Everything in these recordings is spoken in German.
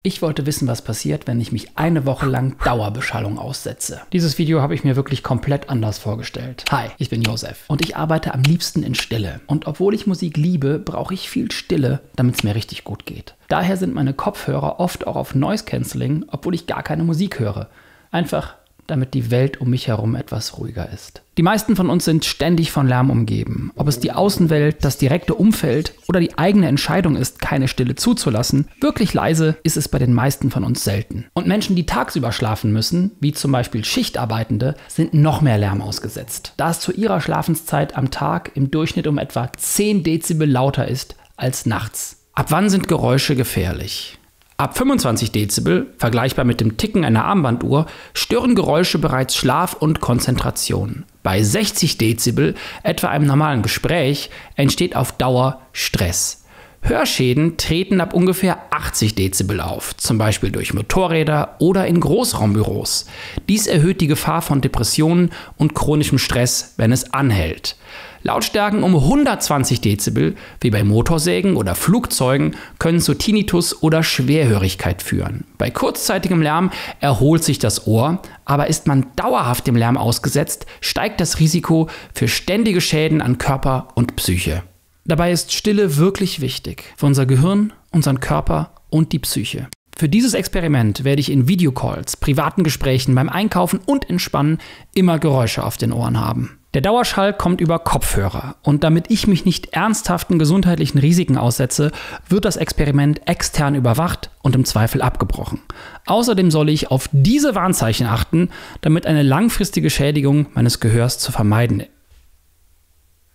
Ich wollte wissen, was passiert, wenn ich mich eine Woche lang Dauerbeschallung aussetze. Dieses Video habe ich mir wirklich komplett anders vorgestellt. Hi, ich bin Josef und ich arbeite am liebsten in Stille. Und obwohl ich Musik liebe, brauche ich viel Stille, damit es mir richtig gut geht. Daher sind meine Kopfhörer oft auch auf Noise Cancelling, obwohl ich gar keine Musik höre. Einfach damit die Welt um mich herum etwas ruhiger ist. Die meisten von uns sind ständig von Lärm umgeben. Ob es die Außenwelt, das direkte Umfeld oder die eigene Entscheidung ist, keine Stille zuzulassen, wirklich leise ist es bei den meisten von uns selten. Und Menschen, die tagsüber schlafen müssen, wie zum Beispiel Schichtarbeitende, sind noch mehr Lärm ausgesetzt, da es zu ihrer Schlafenszeit am Tag im Durchschnitt um etwa 10 Dezibel lauter ist als nachts. Ab wann sind Geräusche gefährlich? Ab 25 Dezibel, vergleichbar mit dem Ticken einer Armbanduhr, stören Geräusche bereits Schlaf und Konzentration. Bei 60 Dezibel, etwa einem normalen Gespräch, entsteht auf Dauer Stress. Hörschäden treten ab ungefähr 80 Dezibel auf, zum Beispiel durch Motorräder oder in Großraumbüros. Dies erhöht die Gefahr von Depressionen und chronischem Stress, wenn es anhält. Lautstärken um 120 Dezibel, wie bei Motorsägen oder Flugzeugen, können zu Tinnitus oder Schwerhörigkeit führen. Bei kurzzeitigem Lärm erholt sich das Ohr, aber ist man dauerhaft dem Lärm ausgesetzt, steigt das Risiko für ständige Schäden an Körper und Psyche. Dabei ist Stille wirklich wichtig für unser Gehirn, unseren Körper und die Psyche. Für dieses Experiment werde ich in Videocalls, privaten Gesprächen, beim Einkaufen und Entspannen immer Geräusche auf den Ohren haben. Der Dauerschall kommt über Kopfhörer und damit ich mich nicht ernsthaften gesundheitlichen Risiken aussetze, wird das Experiment extern überwacht und im Zweifel abgebrochen. Außerdem soll ich auf diese Warnzeichen achten, damit eine langfristige Schädigung meines Gehörs zu vermeiden ist.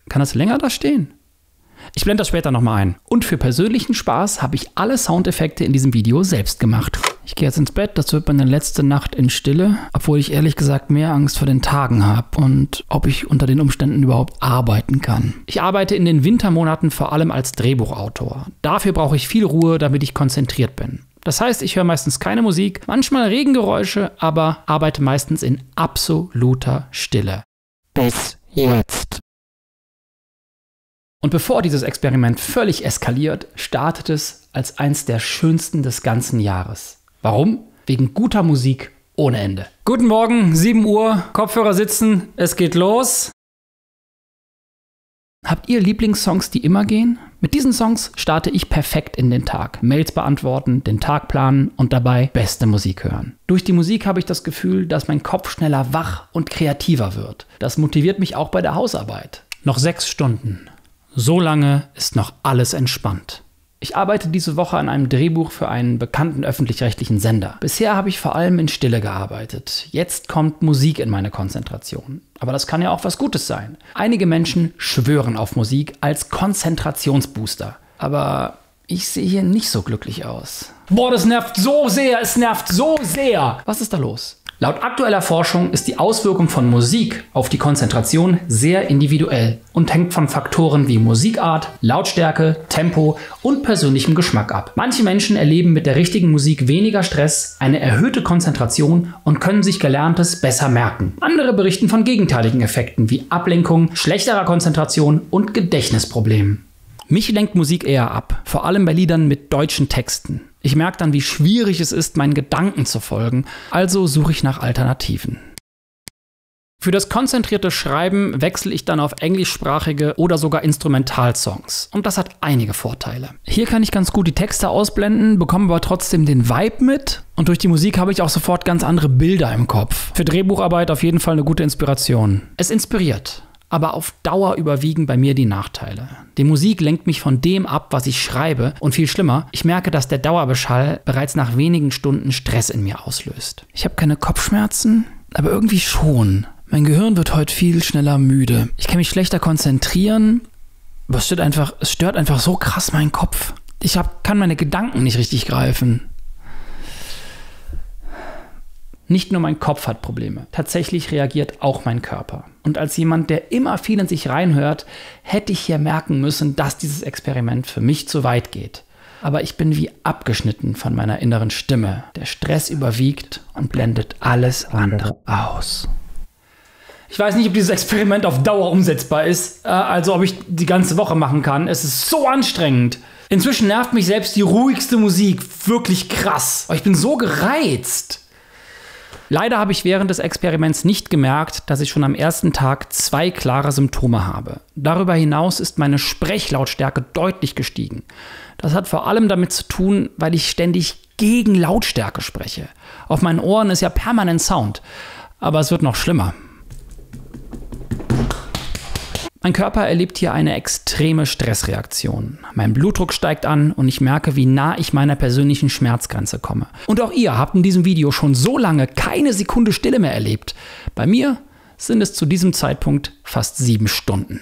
Kann das länger da stehen? Ich blende das später nochmal ein. Und für persönlichen Spaß habe ich alle Soundeffekte in diesem Video selbst gemacht. Ich gehe jetzt ins Bett, das wird meine letzte Nacht in Stille, obwohl ich ehrlich gesagt mehr Angst vor den Tagen habe und ob ich unter den Umständen überhaupt arbeiten kann. Ich arbeite in den Wintermonaten vor allem als Drehbuchautor. Dafür brauche ich viel Ruhe, damit ich konzentriert bin. Das heißt, ich höre meistens keine Musik, manchmal Regengeräusche, aber arbeite meistens in absoluter Stille. Bis jetzt. Und bevor dieses Experiment völlig eskaliert, startet es als eins der schönsten des ganzen Jahres. Warum? Wegen guter Musik ohne Ende. Guten Morgen, 7 Uhr, Kopfhörer sitzen, es geht los. Habt ihr Lieblingssongs, die immer gehen? Mit diesen Songs starte ich perfekt in den Tag. Mails beantworten, den Tag planen und dabei beste Musik hören. Durch die Musik habe ich das Gefühl, dass mein Kopf schneller wach und kreativer wird. Das motiviert mich auch bei der Hausarbeit. Noch 6 Stunden. So lange ist noch alles entspannt. Ich arbeite diese Woche an einem Drehbuch für einen bekannten öffentlich-rechtlichen Sender. Bisher habe ich vor allem in Stille gearbeitet. Jetzt kommt Musik in meine Konzentration. Aber das kann ja auch was Gutes sein. Einige Menschen schwören auf Musik als Konzentrationsbooster. Aber ich sehe hier nicht so glücklich aus. Boah, das nervt so sehr, es nervt so sehr. Was ist da los? Laut aktueller Forschung ist die Auswirkung von Musik auf die Konzentration sehr individuell und hängt von Faktoren wie Musikart, Lautstärke, Tempo und persönlichem Geschmack ab. Manche Menschen erleben mit der richtigen Musik weniger Stress, eine erhöhte Konzentration und können sich Gelerntes besser merken. Andere berichten von gegenteiligen Effekten wie Ablenkung, schlechterer Konzentration und Gedächtnisproblemen. Mich lenkt Musik eher ab, vor allem bei Liedern mit deutschen Texten. Ich merke dann, wie schwierig es ist, meinen Gedanken zu folgen, also suche ich nach Alternativen. Für das konzentrierte Schreiben wechsle ich dann auf englischsprachige oder sogar Instrumentalsongs. Und das hat einige Vorteile. Hier kann ich ganz gut die Texte ausblenden, bekomme aber trotzdem den Vibe mit. Und durch die Musik habe ich auch sofort ganz andere Bilder im Kopf. Für Drehbucharbeit auf jeden Fall eine gute Inspiration. Es inspiriert. Aber auf Dauer überwiegen bei mir die Nachteile. Die Musik lenkt mich von dem ab, was ich schreibe. Und viel schlimmer, ich merke, dass der Dauerbeschall bereits nach wenigen Stunden Stress in mir auslöst. Ich habe keine Kopfschmerzen, aber irgendwie schon. Mein Gehirn wird heute viel schneller müde. Ich kann mich schlechter konzentrieren. Aber es stört einfach so krass meinen Kopf. Ich kann meine Gedanken nicht richtig greifen. Nicht nur mein Kopf hat Probleme, tatsächlich reagiert auch mein Körper. Und als jemand, der immer viel in sich reinhört, hätte ich hier merken müssen, dass dieses Experiment für mich zu weit geht. Aber ich bin wie abgeschnitten von meiner inneren Stimme. Der Stress überwiegt und blendet alles andere aus. Ich weiß nicht, ob dieses Experiment auf Dauer umsetzbar ist, also ob ich die ganze Woche machen kann. Es ist so anstrengend. Inzwischen nervt mich selbst die ruhigste Musik wirklich krass. Aber ich bin so gereizt. Leider habe ich während des Experiments nicht gemerkt, dass ich schon am ersten Tag 2 klare Symptome habe. Darüber hinaus ist meine Sprechlautstärke deutlich gestiegen. Das hat vor allem damit zu tun, weil ich ständig gegen Lautstärke spreche. Auf meinen Ohren ist ja permanent Sound. Aber es wird noch schlimmer. Mein Körper erlebt hier eine extreme Stressreaktion. Mein Blutdruck steigt an und ich merke, wie nah ich meiner persönlichen Schmerzgrenze komme. Und auch ihr habt in diesem Video schon so lange keine Sekunde Stille mehr erlebt. Bei mir sind es zu diesem Zeitpunkt fast 7 Stunden.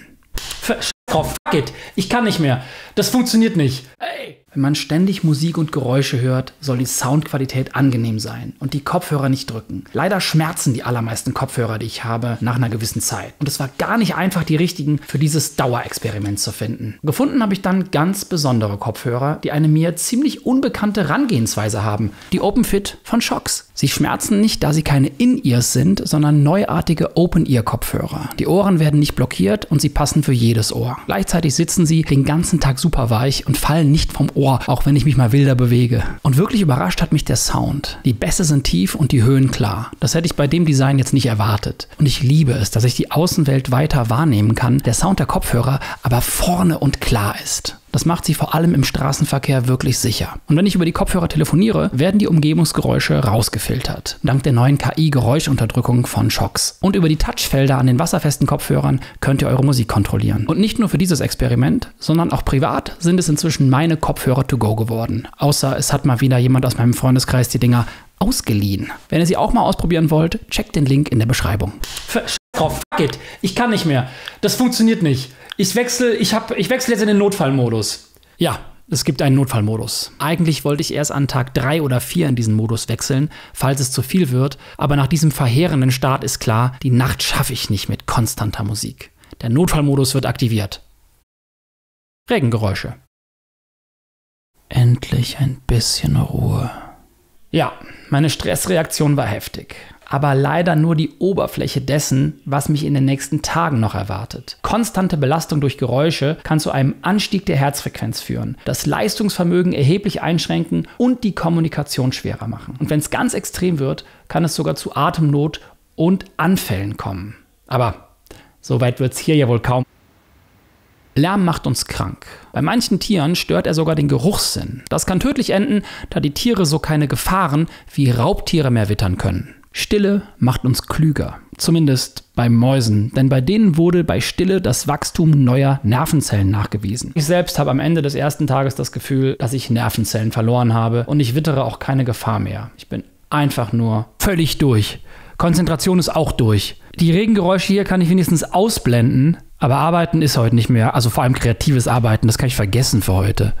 Fuck it, ich kann nicht mehr. Das funktioniert nicht. Ey. Wenn man ständig Musik und Geräusche hört, soll die Soundqualität angenehm sein und die Kopfhörer nicht drücken. Leider schmerzen die allermeisten Kopfhörer, die ich habe, nach einer gewissen Zeit. Und es war gar nicht einfach, die richtigen für dieses Dauerexperiment zu finden. Gefunden habe ich dann ganz besondere Kopfhörer, die eine mir ziemlich unbekannte Herangehensweise haben. Die OpenFit von Shokz. Sie schmerzen nicht, da sie keine In-Ears sind, sondern neuartige Open-Ear-Kopfhörer. Die Ohren werden nicht blockiert und sie passen für jedes Ohr. Gleichzeitig sitzen sie den ganzen Tag super weich und fallen nicht vom Ohr, auch wenn ich mich mal wilder bewege. Und wirklich überrascht hat mich der Sound. Die Bässe sind tief und die Höhen klar. Das hätte ich bei dem Design jetzt nicht erwartet. Und ich liebe es, dass ich die Außenwelt weiter wahrnehmen kann, der Sound der Kopfhörer aber vorne und klar ist. Das macht sie vor allem im Straßenverkehr wirklich sicher. Und wenn ich über die Kopfhörer telefoniere, werden die Umgebungsgeräusche rausgefiltert. Dank der neuen KI-Geräuschunterdrückung von Shokz. Und über die Touchfelder an den wasserfesten Kopfhörern könnt ihr eure Musik kontrollieren. Und nicht nur für dieses Experiment, sondern auch privat sind es inzwischen meine Kopfhörer to go geworden. Außer es hat mal wieder jemand aus meinem Freundeskreis die Dinger ausgeliehen. Wenn ihr sie auch mal ausprobieren wollt, checkt den Link in der Beschreibung. Fuck it, ich kann nicht mehr. Das funktioniert nicht. Ich wechsle jetzt in den Notfallmodus. Ja, es gibt einen Notfallmodus. Eigentlich wollte ich erst an Tag 3 oder 4 in diesen Modus wechseln, falls es zu viel wird. Aber nach diesem verheerenden Start ist klar, die Nacht schaffe ich nicht mit konstanter Musik. Der Notfallmodus wird aktiviert. Regengeräusche. Endlich ein bisschen Ruhe. Ja, meine Stressreaktion war heftig. Aber leider nur die Oberfläche dessen, was mich in den nächsten Tagen noch erwartet. Konstante Belastung durch Geräusche kann zu einem Anstieg der Herzfrequenz führen, das Leistungsvermögen erheblich einschränken und die Kommunikation schwerer machen. Und wenn es ganz extrem wird, kann es sogar zu Atemnot und Anfällen kommen. Aber so weit wird es hier ja wohl kaum. Lärm macht uns krank. Bei manchen Tieren stört er sogar den Geruchssinn. Das kann tödlich enden, da die Tiere so keine Gefahren wie Raubtiere mehr wittern können. Stille macht uns klüger, zumindest bei Mäusen, denn bei denen wurde bei Stille das Wachstum neuer Nervenzellen nachgewiesen. Ich selbst habe am Ende des ersten Tages das Gefühl, dass ich Nervenzellen verloren habe und ich wittere auch keine Gefahr mehr. Ich bin einfach nur völlig durch. Konzentration ist auch durch. Die Regengeräusche hier kann ich wenigstens ausblenden, aber Arbeiten ist heute nicht mehr, also vor allem kreatives Arbeiten, das kann ich vergessen für heute.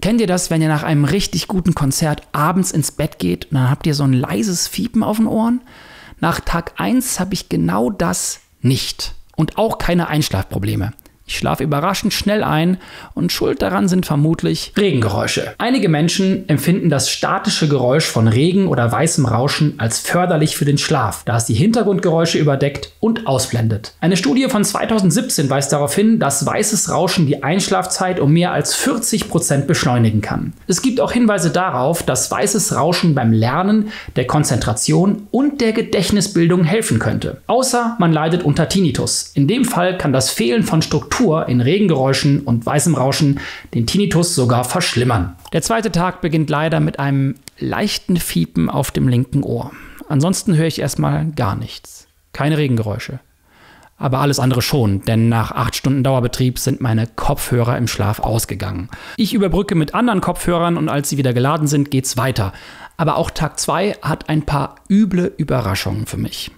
Kennt ihr das, wenn ihr nach einem richtig guten Konzert abends ins Bett geht und dann habt ihr so ein leises Fiepen auf den Ohren? Nach Tag 1 habe ich genau das nicht und auch keine Einschlafprobleme. Ich schlafe überraschend schnell ein und schuld daran sind vermutlich Regengeräusche. Einige Menschen empfinden das statische Geräusch von Regen oder weißem Rauschen als förderlich für den Schlaf, da es die Hintergrundgeräusche überdeckt und ausblendet. Eine Studie von 2017 weist darauf hin, dass weißes Rauschen die Einschlafzeit um mehr als 40% beschleunigen kann. Es gibt auch Hinweise darauf, dass weißes Rauschen beim Lernen, der Konzentration und der Gedächtnisbildung helfen könnte. Außer man leidet unter Tinnitus. In dem Fall kann das Fehlen von Struktur in Regengeräuschen und weißem Rauschen den Tinnitus sogar verschlimmern. Der zweite Tag beginnt leider mit einem leichten Fiepen auf dem linken Ohr. Ansonsten höre ich erstmal gar nichts. Keine Regengeräusche. Aber alles andere schon, denn nach 8 Stunden Dauerbetrieb sind meine Kopfhörer im Schlaf ausgegangen. Ich überbrücke mit anderen Kopfhörern und als sie wieder geladen sind, geht's weiter. Aber auch Tag 2 hat ein paar üble Überraschungen für mich.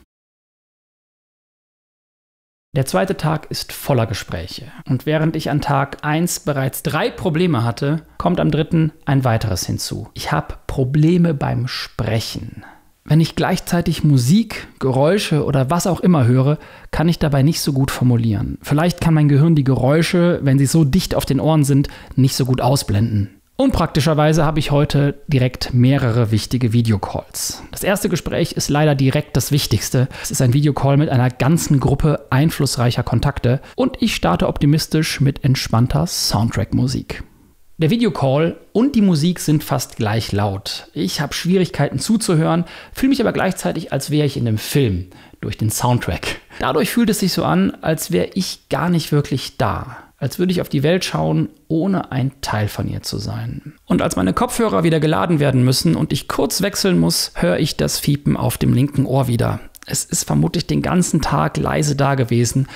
Der zweite Tag ist voller Gespräche. Und während ich an Tag 1 bereits 3 Probleme hatte, kommt am 3. ein weiteres hinzu. Ich habe Probleme beim Sprechen. Wenn ich gleichzeitig Musik, Geräusche oder was auch immer höre, kann ich dabei nicht so gut formulieren. Vielleicht kann mein Gehirn die Geräusche, wenn sie so dicht auf den Ohren sind, nicht so gut ausblenden. Unpraktischerweise habe ich heute direkt mehrere wichtige Videocalls. Das erste Gespräch ist leider direkt das Wichtigste. Es ist ein Videocall mit einer ganzen Gruppe einflussreicher Kontakte und ich starte optimistisch mit entspannter Soundtrack-Musik. Der Videocall und die Musik sind fast gleich laut. Ich habe Schwierigkeiten zuzuhören, fühle mich aber gleichzeitig, als wäre ich in einem Film, durch den Soundtrack. Dadurch fühlt es sich so an, als wäre ich gar nicht wirklich da. Als würde ich auf die Welt schauen, ohne ein Teil von ihr zu sein. Und als meine Kopfhörer wieder geladen werden müssen und ich kurz wechseln muss, höre ich das Fiepen auf dem linken Ohr wieder. Es ist vermutlich den ganzen Tag leise da gewesen.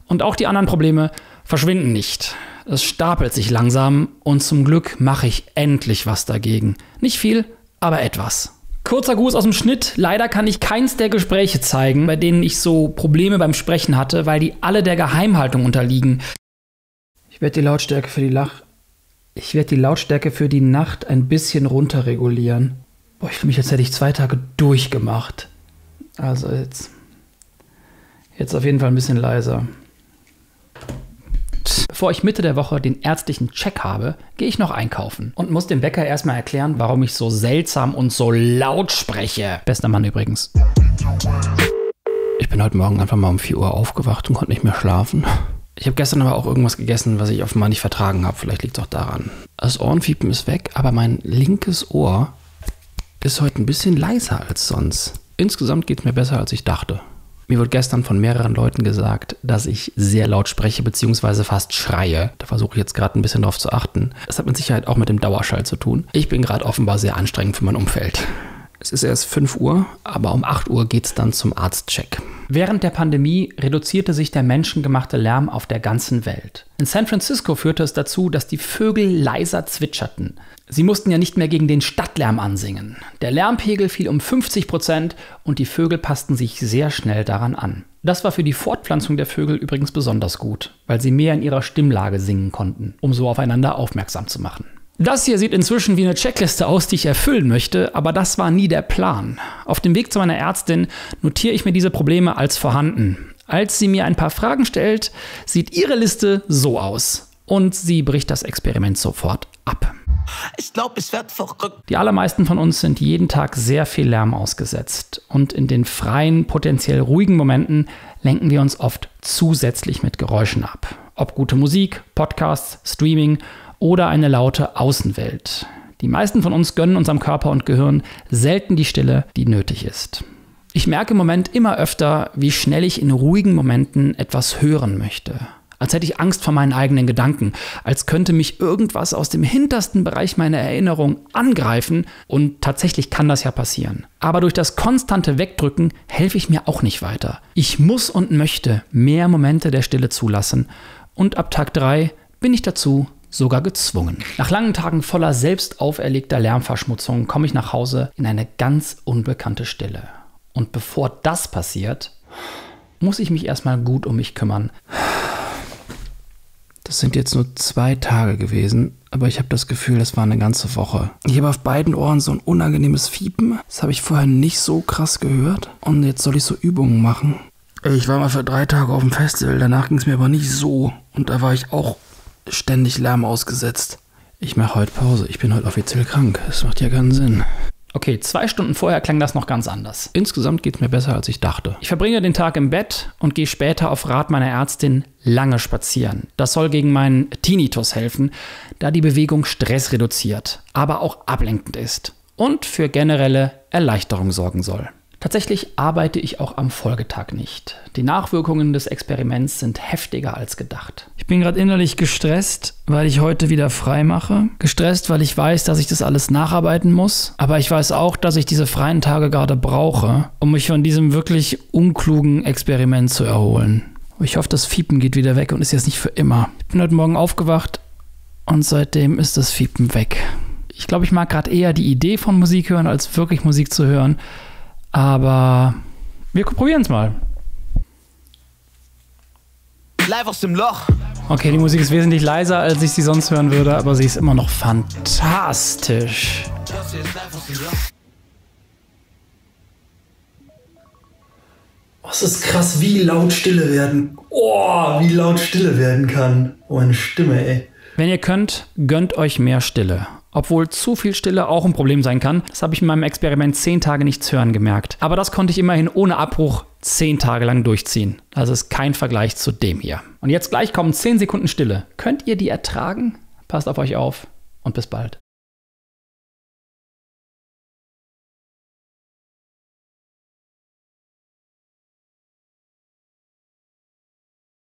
Und auch die anderen Probleme verschwinden nicht. Es stapelt sich langsam und zum Glück mache ich endlich was dagegen. Nicht viel, aber etwas. Kurzer Gruß aus dem Schnitt. Leider kann ich keins der Gespräche zeigen, bei denen ich so Probleme beim Sprechen hatte, weil die alle der Geheimhaltung unterliegen. Ich werde die Lautstärke für die Nacht ein bisschen runterregulieren. Boah, ich fühle mich, als hätte ich 2 Tage durchgemacht. Also jetzt auf jeden Fall ein bisschen leiser. Bevor ich Mitte der Woche den ärztlichen Check habe, gehe ich noch einkaufen und muss dem Bäcker erstmal erklären, warum ich so seltsam und so laut spreche. Bester Mann übrigens. Ich bin heute Morgen einfach mal um 4 Uhr aufgewacht und konnte nicht mehr schlafen. Ich habe gestern aber auch irgendwas gegessen, was ich offenbar nicht vertragen habe. Vielleicht liegt es auch daran. Das Ohrenfiepen ist weg, aber mein linkes Ohr ist heute ein bisschen leiser als sonst. Insgesamt geht es mir besser, als ich dachte. Mir wurde gestern von mehreren Leuten gesagt, dass ich sehr laut spreche bzw. fast schreie. Da versuche ich jetzt gerade ein bisschen drauf zu achten. Das hat mit Sicherheit auch mit dem Dauerschall zu tun. Ich bin gerade offenbar sehr anstrengend für mein Umfeld. Es ist erst 5 Uhr, aber um 8 Uhr geht es dann zum Arztcheck. Während der Pandemie reduzierte sich der menschengemachte Lärm auf der ganzen Welt. In San Francisco führte es dazu, dass die Vögel leiser zwitscherten. Sie mussten ja nicht mehr gegen den Stadtlärm ansingen. Der Lärmpegel fiel um 50% und die Vögel passten sich sehr schnell daran an. Das war für die Fortpflanzung der Vögel übrigens besonders gut, weil sie mehr in ihrer Stimmlage singen konnten, um so aufeinander aufmerksam zu machen. Das hier sieht inzwischen wie eine Checkliste aus, die ich erfüllen möchte, aber das war nie der Plan. Auf dem Weg zu meiner Ärztin notiere ich mir diese Probleme als vorhanden. Als sie mir ein paar Fragen stellt, sieht ihre Liste so aus. Und sie bricht das Experiment sofort ab. Ich glaube, ich werde verrückt. Die allermeisten von uns sind jeden Tag sehr viel Lärm ausgesetzt. Und in den freien, potenziell ruhigen Momenten lenken wir uns oft zusätzlich mit Geräuschen ab. Ob gute Musik, Podcasts, Streaming oder eine laute Außenwelt. Die meisten von uns gönnen unserem Körper und Gehirn selten die Stille, die nötig ist. Ich merke im Moment immer öfter, wie schnell ich in ruhigen Momenten etwas hören möchte. Als hätte ich Angst vor meinen eigenen Gedanken, als könnte mich irgendwas aus dem hintersten Bereich meiner Erinnerung angreifen und tatsächlich kann das ja passieren. Aber durch das konstante Wegdrücken helfe ich mir auch nicht weiter. Ich muss und möchte mehr Momente der Stille zulassen und ab Tag 3 bin ich dazu sogar gezwungen. Nach langen Tagen voller selbst auferlegter Lärmverschmutzung komme ich nach Hause in eine ganz unbekannte Stille. Und bevor das passiert, muss ich mich erstmal gut um mich kümmern. Das sind jetzt nur 2 Tage gewesen, aber ich habe das Gefühl, das war eine ganze Woche. Ich habe auf beiden Ohren so ein unangenehmes Fiepen. Das habe ich vorher nicht so krass gehört. Und jetzt soll ich so Übungen machen. Ich war mal für 3 Tage auf dem Festival, danach ging es mir aber nicht so. Und da war ich auch ständig Lärm ausgesetzt. Ich mache heute Pause. Ich bin heute offiziell krank. Das macht ja keinen Sinn. Okay, 2 Stunden vorher klang das noch ganz anders. Insgesamt geht es mir besser, als ich dachte. Ich verbringe den Tag im Bett und gehe später auf Rat meiner Ärztin lange spazieren. Das soll gegen meinen Tinnitus helfen, da die Bewegung Stress reduziert, aber auch ablenkend ist und für generelle Erleichterung sorgen soll. Tatsächlich arbeite ich auch am Folgetag nicht. Die Nachwirkungen des Experiments sind heftiger als gedacht. Ich bin gerade innerlich gestresst, weil ich heute wieder frei mache. Gestresst, weil ich weiß, dass ich das alles nacharbeiten muss. Aber ich weiß auch, dass ich diese freien Tage gerade brauche, um mich von diesem wirklich unklugen Experiment zu erholen. Ich hoffe, das Fiepen geht wieder weg und ist jetzt nicht für immer. Ich bin heute Morgen aufgewacht und seitdem ist das Fiepen weg. Ich glaube, ich mag gerade eher die Idee von Musik hören, als wirklich Musik zu hören. Aber wir probieren es mal. Live aus dem Loch. Okay, die Musik ist wesentlich leiser, als ich sie sonst hören würde, aber sie ist immer noch fantastisch. Oh, es ist krass, wie laut Stille werden. Oh, wie laut Stille werden kann. Oh, meine Stimme, ey. Wenn ihr könnt, gönnt euch mehr Stille. Obwohl zu viel Stille auch ein Problem sein kann. Das habe ich in meinem Experiment 10 Tage nichts hören gemerkt. Aber das konnte ich immerhin ohne Abbruch 10 Tage lang durchziehen. Das ist kein Vergleich zu dem hier. Und jetzt gleich kommen 10 Sekunden Stille. Könnt ihr die ertragen? Passt auf euch auf und bis bald.